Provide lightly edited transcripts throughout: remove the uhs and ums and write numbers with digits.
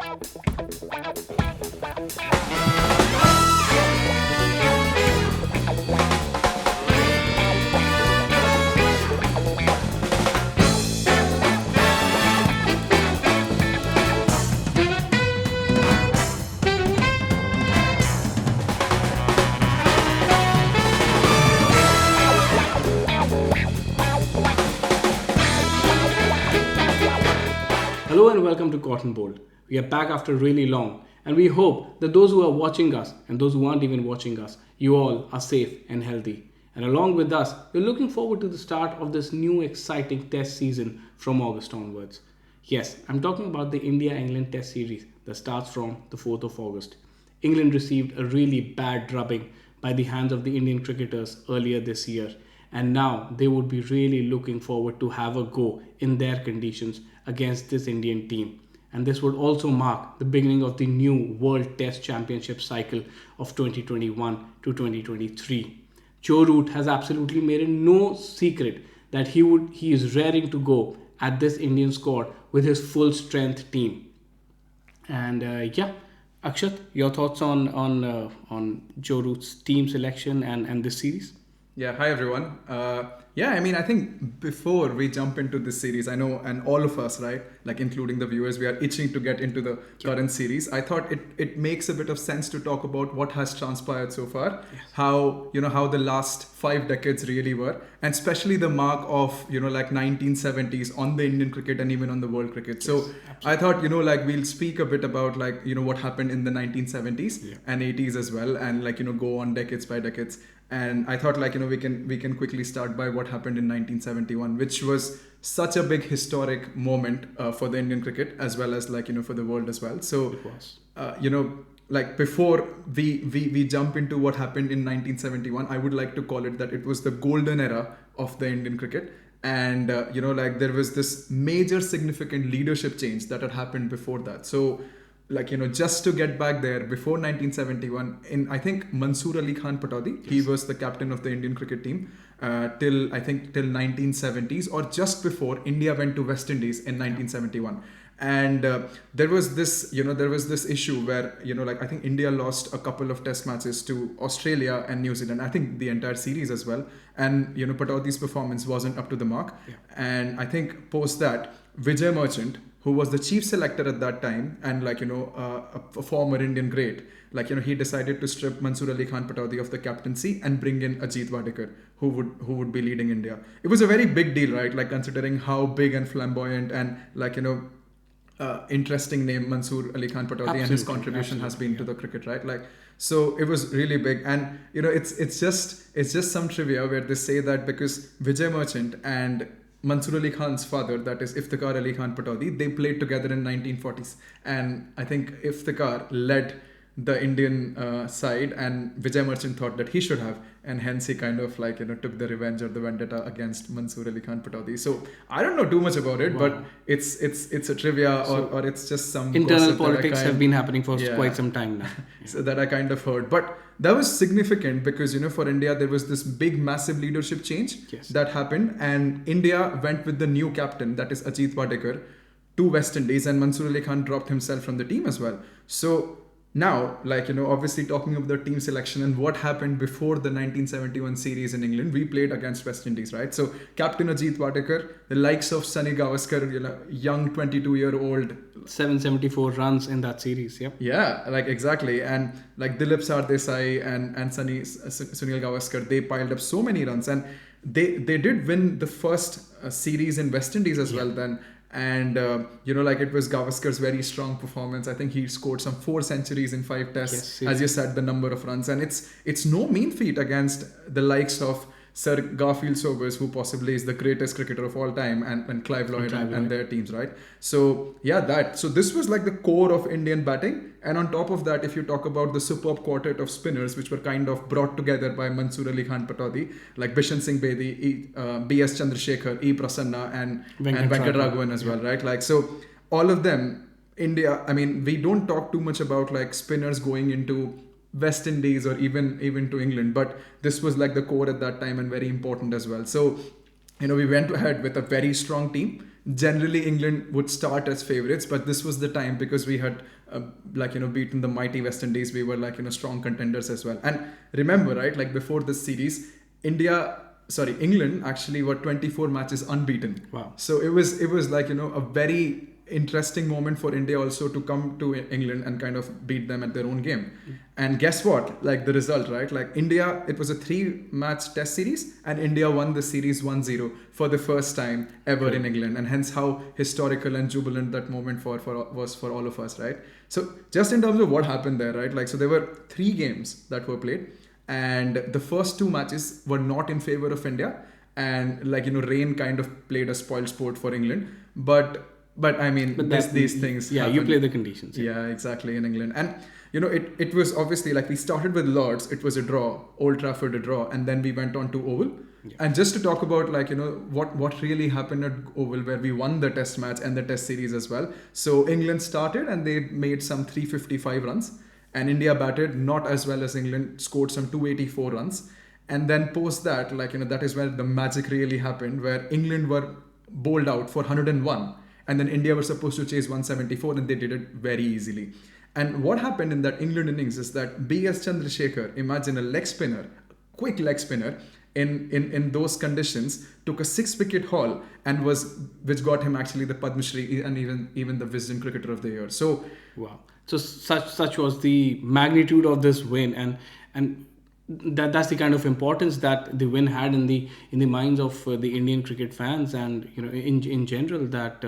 Hello and welcome to Caught and Bold. We are back after really long, and we hope that those who are watching us and those who aren't even watching us, you all are safe and healthy. And along with us, we're looking forward to the start of this new exciting test season from August onwards. Yes, I'm talking about the India-England Test series that starts from the 4th of August. England received a really bad drubbing by the hands of the Indian cricketers earlier this year, and now they would be really looking forward to have a go in their conditions against this Indian team. And this would also mark the beginning of the new World Test Championship cycle of 2021 to 2023. Joe Root has absolutely made it no secret that he is raring to go at this Indian squad with his full strength team. And Akshat, your thoughts on Joe Root's team selection and this series? Yeah, hi everyone. I think before we jump into this series, I know, and all of us, right, like including the viewers, we are itching to get into the current series. I thought it makes a bit of sense to talk about what has transpired so far, how the last 5 decades really were, and especially the mark of 1970s on the Indian cricket and even on the world cricket. So absolutely. I thought we'll speak a bit about what happened in the 1970s and 80s as well, and go on decades by decades. And I thought we can quickly start by what happened in 1971, which was such a big historic moment for the Indian cricket as well as for the world as well. So it was. Before we jump into what happened in 1971, I would like to call it that it was the golden era of the Indian cricket. And there was this major significant leadership change that had happened before that. So just to get back there, before 1971, I think Mansoor Ali Khan Pataudi, he was the captain of the Indian cricket team till 1970s, or just before India went to West Indies in 1971. And there was this issue where I think India lost a couple of test matches to Australia and New Zealand. I think the entire series as well. And Pataudi's performance wasn't up to the mark. Yeah. And I think post that, Vijay Merchant, who was the chief selector at that time and a former Indian great, he decided to strip Mansoor Ali Khan Pataudi of the captaincy and bring in Ajit Wadekar, who would be leading India. It was a very big deal, right? Considering how big and flamboyant and interesting name Mansoor Ali Khan Pataudi and his contribution has been to the cricket, right? So it was really big. And it's just some trivia where they say that because Vijay Merchant and Mansoor Ali Khan's father, that is Iftikhar Ali Khan Pataudi, they played together in 1940s, and I think Iftikhar led the Indian side, and Vijay Merchant thought that he should have, and hence he kind of took the revenge or the vendetta against Mansoor Ali Khan Pataudi. So I don't know too much about it, but it's a trivia or it's just some internal politics have been happening for quite some time now. So that I kind of heard, but that was significant because for India there was this big massive leadership change that happened, and India went with the new captain, that is Ajit Wadekar, to West Indies, and Mansoor Ali Khan dropped himself from the team as well. So now, obviously talking about the team selection and what happened before the 1971 series in England, we played against West Indies, right? So Captain Ajit Wadekar, the likes of Sunny Gavaskar, young 22-year-old. 774 runs in that series, yeah. Yeah, exactly. And Dilip Sardesai and Sunil Gavaskar, they piled up so many runs. And they did win the first series in West Indies as well then. And it was Gavaskar's very strong performance. I think he scored some 4 centuries in 5 tests, as you said, the number of runs, and it's no mean feat against the likes of Sir Garfield Sobers, who possibly is the greatest cricketer of all time, and Clive Lloyd and their teams, right? So so this was the core of Indian batting, and on top of that, if you talk about the superb quartet of spinners which were kind of brought together by Mansoor Ali Khan Pataudi, like Bishan Singh Bedi, B.S. Chandrasekhar, E. Prasanna, and Venkatraghavan as well, right? So all of them, India, I mean, we don't talk too much about spinners going into West Indies or even to England, but this was the core at that time and very important as well. So we went ahead with a very strong team generally England would start as favorites, but this was the time because we had beaten the mighty West Indies. We were strong contenders as well. And remember, right, like before this series, England actually were 24 matches unbeaten. Wow. So it was a very interesting moment for India also to come to England and kind of beat them at their own game. And guess what? Like the result, right? Like India, it was a 3-match test series and India won the series 1-0 for the first time ever in England. And hence how historical and jubilant that moment was for all of us, right? So just in terms of what happened there, right? Like, so there were 3 games that were played and the first 2 matches were not in favor of India. And rain kind of played a spoiled sport for England. But I mean, these things yeah, happen. you play the conditions. Yeah, exactly, in England. And, it was obviously we started with Lords, it was a draw, Old Trafford a draw, and then we went on to Oval. Yeah. And just to talk about what really happened at Oval, where we won the test match and the test series as well. So England started and they made some 355 runs and India batted not as well as England, scored some 284 runs. And then post that, that is where the magic really happened, where England were bowled out for 101. And then India were supposed to chase 174 and they did it very easily. And what happened in that England innings is that B.S. Chandrasekhar, imagine a leg spinner, quick leg spinner, in those conditions, took a 6-wicket haul and which got him actually the Padma Shri and even the Wisden Cricketer of the Year. So wow. So such was the magnitude of this win, and that's the kind of importance that the win had in the minds of the Indian cricket fans, and in general that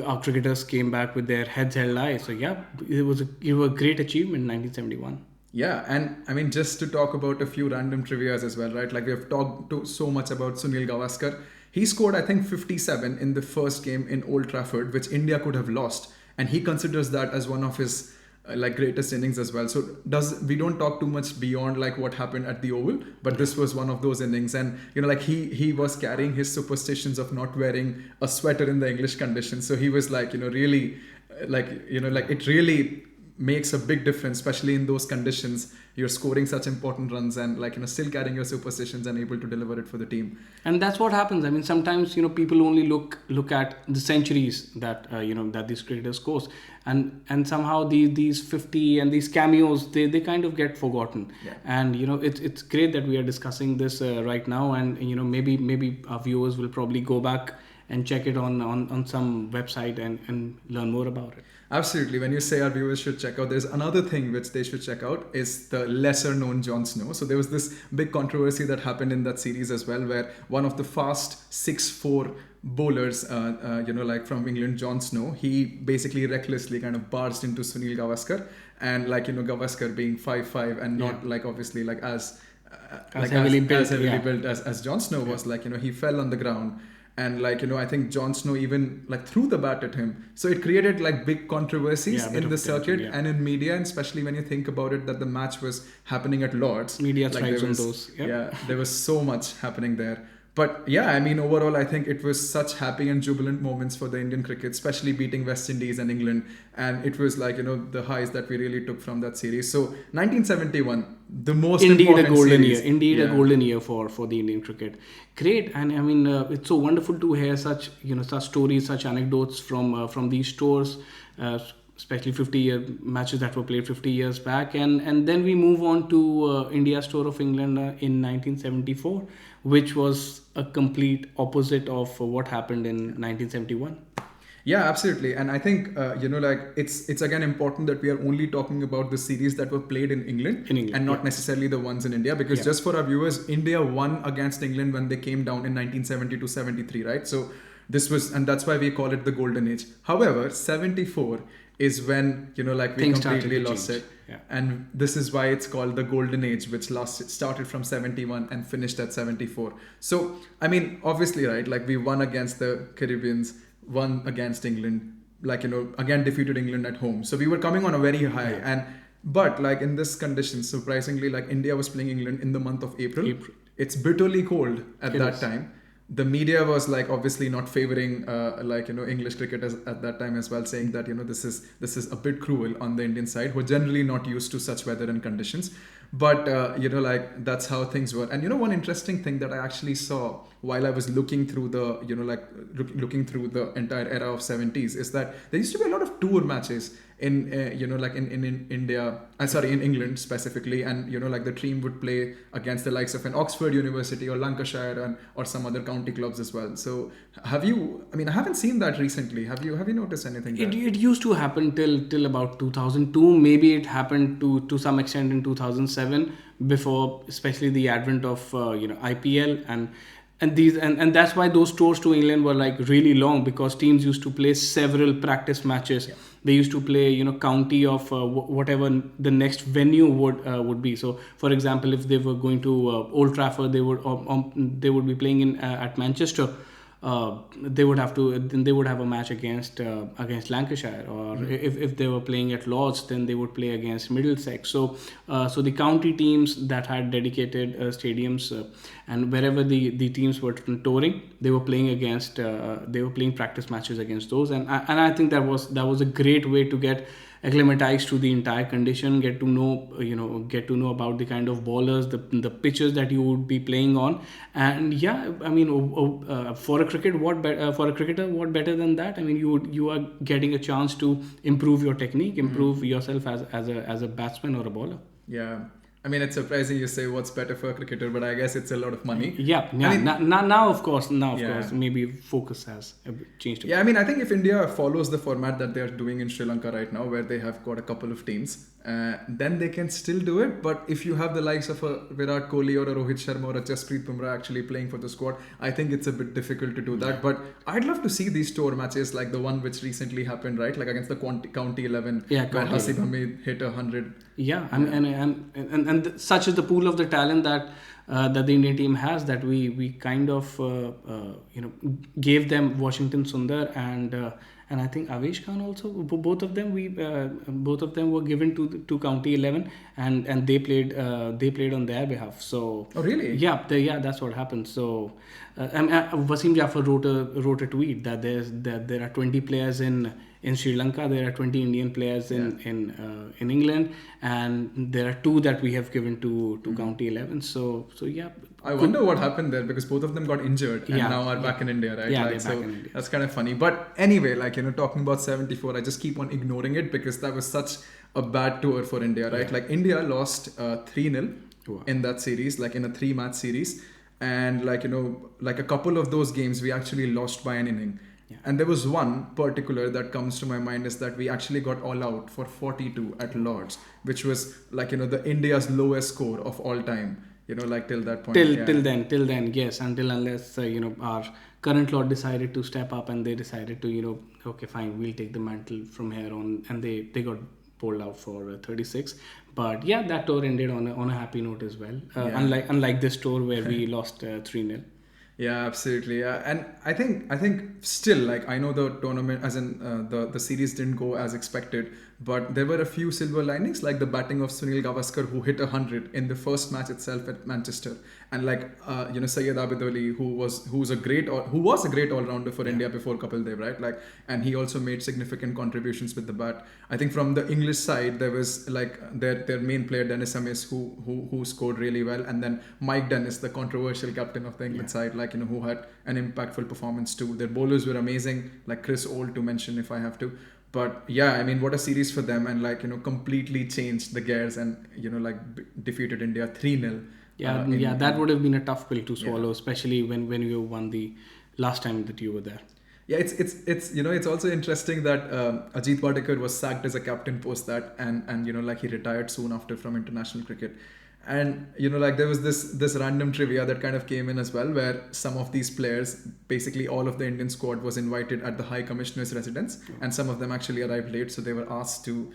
our cricketers came back with their heads held high. So yeah, it was a great achievement in 1971. Yeah, and I mean, just to talk about a few random trivias as well, right? Like we have talked so much about Sunil Gavaskar. He scored, I think, 57 in the first game in Old Trafford, which India could have lost, and he considers that as one of his greatest innings as well. So we don't talk too much beyond what happened at the Oval, but this was one of those innings. And he was carrying his superstitions of not wearing a sweater in the English conditions. So he was really it really makes a big difference, especially in those conditions. You're scoring such important runs and still carrying your superstitions and able to deliver it for the team. And that's what happens. I mean, sometimes people only look at the centuries that that these cricketers scores, and somehow these 50 and these cameos they kind of get forgotten. Yeah. And it's great that we are discussing this right now, and maybe our viewers will probably go back and check it on some website and learn more about it. Absolutely. When you say our viewers should check out, there's another thing which they should check out is the lesser known Jon Snow. So there was this big controversy that happened in that series as well, where one of the fast 6'4" bowlers, from England, Jon Snow, he basically recklessly kind of barged into Sunil Gavaskar, and Gavaskar being 5'5" and not obviously as heavily built as Jon Snow was, he fell on the ground. And I think Jon Snow even threw the bat at him. So it created big controversies in the circuit and in media, and especially when you think about it that the match was happening at Lords. Media thrives on those. Yep. Yeah, there was so much happening there. But yeah, I mean, overall, I think it was such happy and jubilant moments for the Indian cricket, especially beating West Indies and England. And it was the highs that we really took from that series. So 1971, the most important series. A golden year for the Indian cricket. Great. And I mean, it's so wonderful to hear such stories, such anecdotes from these tours, especially 50-year matches that were played 50 years back. And then we move on to India's tour of England in 1974, which was a complete opposite of what happened in 1971. Yeah, absolutely. And I think, it's again important that we are only talking about the series that were played in England and not necessarily the ones in India, because just for our viewers, India won against England when they came down in 1970-73, right? So this was, and that's why we call it the golden age. However, 74 is when, we completely lost it. Yeah. And this is why it's called the golden age, which started from 71 and finished at 74. So, I mean, obviously, right, we won against the Caribbeans, won against England, again defeated England at home. So we were coming on a very high. But in this condition, surprisingly, India was playing England in the month of April. It's bitterly cold at that time. The media was obviously not favoring English cricket at that time as well, saying that this is a bit cruel on the Indian side, who are generally not used to such weather and conditions. But like that's how things were. And one interesting thing that I actually saw while I was looking through the looking through the entire era of 70s is that there used to be a lot of tour matches in like in India, sorry, in England specifically, and like the team would play against the likes of an Oxford University or Lancashire or some other county clubs as well. So have you, I mean, I haven't seen that recently. Have you noticed anything there? It used to happen till about 2002. Maybe it happened to some extent in 2007, before especially the advent of IPL and that's why those tours to England were like really long, because teams used to play several practice matches. Yeah. They used to play county of whatever the next venue would be. So for example, if they were going to Old Trafford, they would be playing in at Manchester. They would have a match against Lancashire, or if they were playing at Lords, then they would play against Middlesex. So the county teams that had dedicated stadiums, and wherever the teams were touring, they were playing practice matches against those, and I think that was a great way to get acclimatized to the entire condition, get to know about the kind of bowlers, the pitches that you would be playing on. And yeah, I mean, for a cricketer, what better than that? I mean, you are getting a chance to improve your technique, improve yourself as a batsman or a bowler. Yeah. I mean, it's surprising you say what's better for a cricketer, but I guess it's a lot of money. Yeah. I mean, now of course, maybe focus has changed. Yeah, I mean, I think if India follows the format that they're doing in Sri Lanka right now, where they have got a couple of teams, then they can still do it. But if you have the likes of a Virat Kohli or a Rohit Sharma or a Jasprit Bumrah actually playing for the squad, I think it's a bit difficult to do that. But I'd love to see these tour matches like the one which recently happened, right? Like against the County 11, where Hasib Hamid hit 100. Yeah, and such is the pool of the talent that the Indian team has, that we kind of gave them Washington Sundar and I think Avesh Khan also. Both of them were given to County 11, and they played on their behalf. So oh really? Yeah, that's what happened. So Wasim Jafar wrote a tweet that there are 20 players in Sri Lanka, there are 20 Indian players in England, and there are 2 that we have given to County 11. So yeah. I wonder what happened there, because both of them got injured and now are back in India, right? Yeah, like, they're back in India. That's kind of funny. But anyway, like, talking about 74, I just keep on ignoring it because that was such a bad tour for India, right? Yeah. Like India lost 3-0 in that series, like in a 3-match series. And like, like a couple of those games, we actually lost by an inning. Yeah. And there was one particular that comes to my mind, is that we actually got all out for 42 at Lords, which was like, the India's lowest score of all time. Like till that point. Till then, yes. Until unless our current Lord decided to step up, and they decided to okay, fine, we'll take the mantle from here on, and they got bowled out for 36. But yeah, that tour ended on a happy note as well. Unlike this tour where we lost 3-0. Yeah, absolutely. Yeah, and I think still, like, I know the tournament, as in the series didn't go as expected, but there were a few silver linings, like the batting of Sunil Gavaskar, who hit 100 in the first match itself at Manchester, and like Syed Abid Ali, who was a great all-rounder for India before Kapil Dev, right? Like, and he also made significant contributions with the bat. I think from the English side, there was like their main player Dennis Amiss, who scored really well, and then Mike Dennis, the controversial captain of the England side, like, who had an impactful performance too. Their bowlers were amazing, like Chris Old to mention if I have to. But yeah, I mean, what a series for them, and like, completely changed the gears, and like defeated India 3-0. Yeah, that would have been a tough pill to swallow, especially when you won the last time that you were there. Yeah, it's also interesting that Ajit Wadekar was sacked as a captain post that, and like he retired soon after from international cricket. And like there was this random trivia that kind of came in as well, where some of these players, basically all of the Indian squad, was invited at the High Commissioner's residence, and some of them actually arrived late, so they were asked to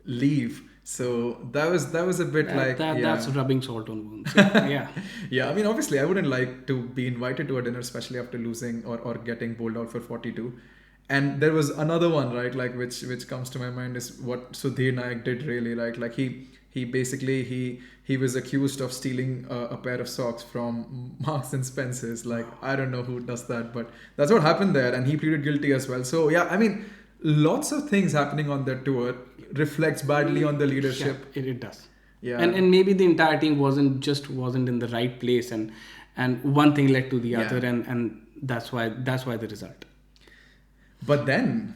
leave. So that was a bit that's rubbing salt on wounds. Yeah. Yeah, I mean, obviously I wouldn't like to be invited to a dinner, especially after losing or getting bowled out for 42. And there was another one, right, like which comes to my mind, is what Sudhir Nayak did really. Like he basically he was accused of stealing a pair of socks from Marks and Spencer's. Like, I don't know who does that, but that's what happened there, and he pleaded guilty as well. So yeah, I mean, lots of things happening on that tour reflects badly on the leadership. Yeah, it does. Yeah. And maybe the entire team wasn't in the right place, and one thing led to the other, and that's why the result. But then,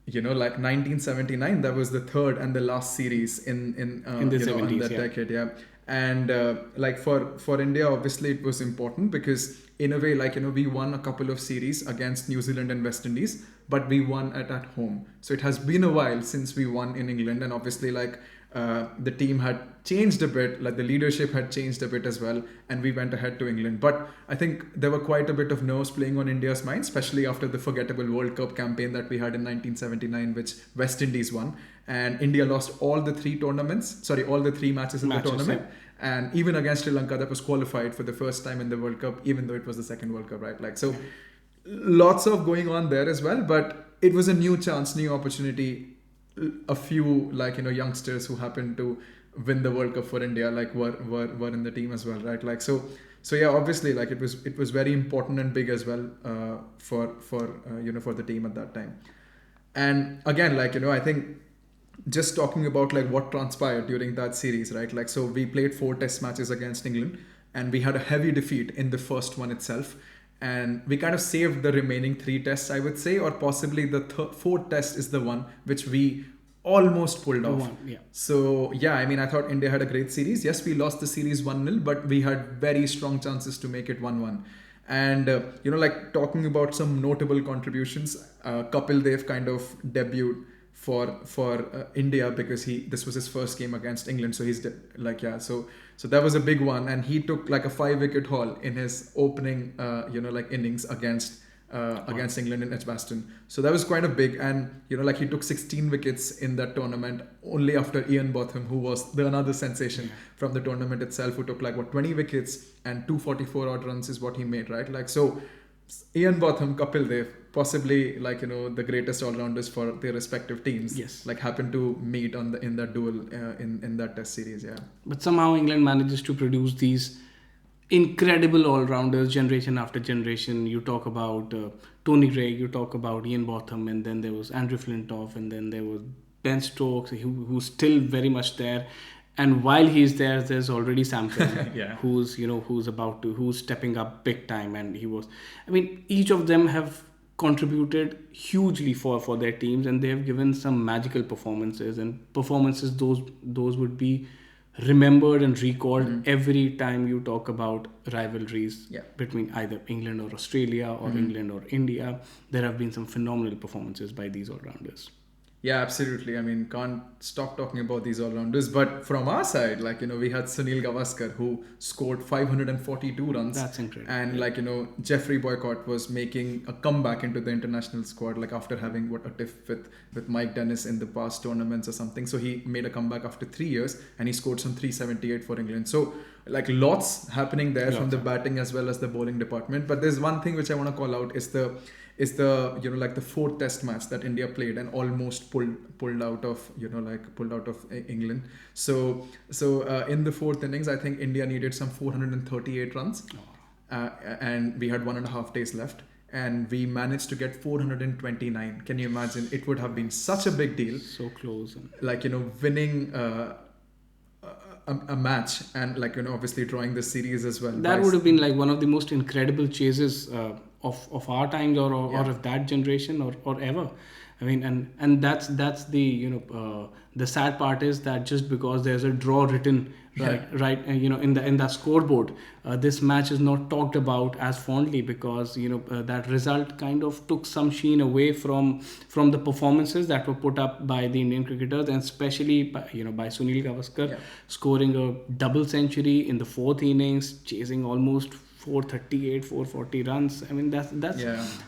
like 1979, that was the third and the last series in In the in 70s, that yeah. decade, yeah. And like for India, obviously it was important because in a way, like we won a couple of series against New Zealand and West Indies, but we won at home. So it has been a while since we won in England, and obviously like the team had changed a bit, like the leadership had changed a bit as well, and we went ahead to England. But I think there were quite a bit of nerves playing on India's mind, especially after the forgettable World Cup campaign that we had in 1979, which West Indies won, and India lost all the three matches in the tournament. And even against Sri Lanka, that was qualified for the first time in the World Cup, even though it was the second World Cup, right? Like, so lots of going on there as well, but it was a new chance, new opportunity. A few youngsters who happened to win the World Cup for India were in the team as well, right? Like so yeah, obviously like it was very important and big as well for the team at that time. And again, I think just talking about like what transpired during that series, right? Like, so we played 4 test matches against England, and we had a heavy defeat in the first one itself. And we kind of saved the remaining 3 tests, I would say, or possibly the 4th test is the one which we almost pulled off. So yeah, I mean, I thought India had a great series. Yes, we lost the series 1-0, but we had very strong chances to make it 1-1. And like talking about some notable contributions, Kapil Dev kind of debuted for India because this was his first game against England, so he's so that was a big one, and he took like a 5-wicket haul in his opening innings against England in Edgbaston. So that was quite a big, and he took 16 wickets in that tournament, only after Ian Botham, who was another sensation from the tournament itself, who took 20 wickets and 244 odd runs is what he made, right? Like, so Ian Botham, Kapil Dev, possibly the greatest all-rounders for their respective teams. Yes. Happened to meet in that duel in that test series, yeah. But somehow England manages to produce these incredible all-rounders generation after generation. You talk about Tony Greig, you talk about Ian Botham, and then there was Andrew Flintoff, and then there was Ben Stokes, who's still very much there. And while he's there, there's already Sam Curran, who's stepping up big time. And each of them have contributed hugely for their teams, and they have given some magical performances, those would be remembered and recalled every time you talk about rivalries between either England or Australia or England or India. There have been some phenomenal performances by these all-rounders. Yeah, absolutely. I mean, can't stop talking about these all-rounders. But from our side, we had Sunil Gavaskar, who scored 542 runs. That's incredible. And, Jeffrey Boycott was making a comeback into the international squad, after having a tiff with Mike Dennis in the past tournaments or something. So he made a comeback after 3 years, and he scored some 378 for England. So, lots happening there from the batting as well as the bowling department. But there's one thing which I want to call out is the 4th test match that India played and almost pulled out of England. So in the 4th innings, I think India needed some 438 runs, and we had 1.5 days left, and we managed to get 429. Can you imagine? It would have been such a big deal. So close. Winning a match and obviously drawing the series as well. That would have been one of the most incredible chases of our times or of that generation or ever. I mean, and that's the sad part is that just because there's a draw written in the scoreboard, this match is not talked about as fondly because that result kind of took some sheen away from the performances that were put up by the Indian cricketers, and especially by Sunil Gavaskar scoring a double century in the 4th innings, chasing almost 438, 440 runs. I mean, that's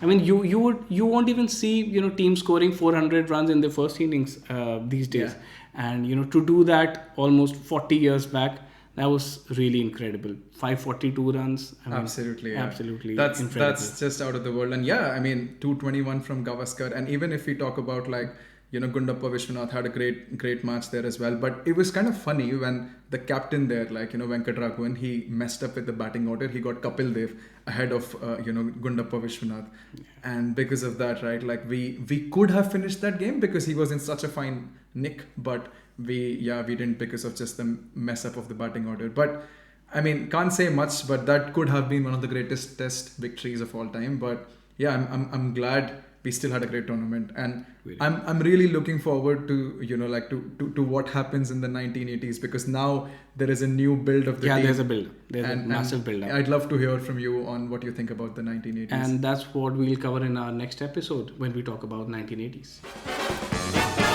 I mean, you won't even see teams scoring 400 runs in the first innings these days. And to do that almost 40 years back, that was really incredible. 542 runs. Absolutely That's incredible. That's just out of the world. And 221 from Gavaskar. And even if we talk about Gundappa Vishwanath had a great match there as well. But it was kind of funny when the captain there, Venkatraghavan, he messed up with the batting order. He got Kapil Dev ahead of Gundappa Vishwanath, and because of that, right, we could have finished that game because he was in such a fine nick, but we didn't because of just the mess up of the batting order. But I mean, can't say much, but that could have been one of the greatest test victories of all time. But yeah, I'm glad we still had a great tournament, and Really. I'm really looking forward to to what happens in the 1980s, because now there is a new build of the team. There's a build. There's a massive build up. I'd love to hear from you on what you think about the 1980s. And that's what we'll cover in our next episode when we talk about 1980s.